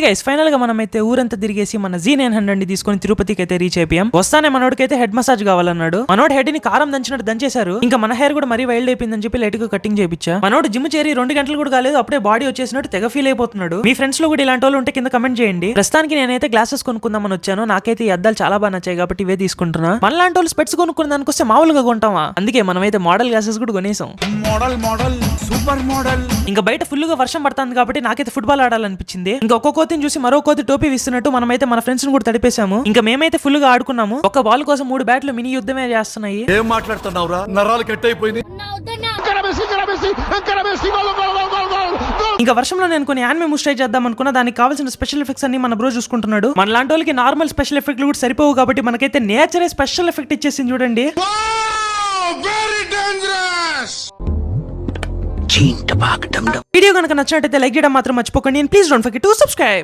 Guys final గా మనం అయితే ఊరంతా తిరిగేసి మన Z900 తీసుకొని తిరుపతికి అయితే రీచ్ అయిపోయాం. వస్తానే మనోడికైతే హెడ్ మసాజ్ కావాలన్నాడు. మనోడు హెడ్ ని కారం దంచినట్టు దంచేశారు. ఇంకా మన హెయిర్ కూడా మరీ వైల్డ్ అయిపోయిందని చెప్పి లైట్ గా కటింగ్ చేయించా. మనోడు జిమ్ చేరి 2 గంటలు కూడా కాలేదు అప్పుడే బాడీ వచ్చేసినట్టు తెగ ఫీల్ అయిపోతున్నాడు. మీ ఫ్రెండ్స్ లో కూడా ఇలాంటి వాళ్ళు ఉంటే కింద కమెంట్ చేయండి. ప్రస్తుతానికి నేనైతే గ్లాసెస్ కొనుక్కుందామని వచ్చాను. నాకైతే ఈ అద్దాలు చాలా బాగా నచ్చాయి కాబట్టి ఇవే తీసుకుంటున్నా. మనలాంటి వాళ్ళు స్పెట్స్ కొనుక్కున్న దానికి వస్తే మామూలుగా కొంటామా? అందుకే మనమైతే మోడల్ గ్లాసెస్ కూడా కొనేసాం. Model super model. ఇంకా బయట ఫుల్ గా వర్షం పడుతుంది కాబట్టి నాకైతే ఫుట్బాల్ ఆడాలనిపించింది. ఇంకా ఒక్కొక్క కోతిని చూసి మరో కోతి టోపీ విస్తున్నట్టు మనమైతే మన ఫ్రెండ్స్ ని కూడా తడిపేశాము. ఇంకా మేమైతే ఫుల్ గా ఆడుకున్నాము. ఒక బాల్ కోసం 3 బ్యాట్లు మినీ యుద్ధమే చేస్తున్నాయి. ఏం మాట్లాడుతున్నావురా? నరాలు కట్ అయిపోయింది. ఇంకా వర్షంలో నేను కొన్ని యానిమే మూవ్స్ ట్రై చేద్దాం అనుకున్నా. దానికి కావాల్సిన స్పెషల్ ఎఫెక్ట్స్ అన్ని మన బ్రో చూసుకుంటున్నాడు. మన లాంటి వాళ్ళకి నార్మల్ స్పెషల్ ఎఫెక్ట్లు కూడా సరిపోవు కాబట్టి మనకైతే నేచరే స్పెషల్ ఎఫెక్ట్ ఇచ్చేసింది చూడండి. వీడియో కనుక నచ్చినట్టయితే లైక్ చేయడం మాత్రం మర్చిపోకండి. Please don't forget to subscribe.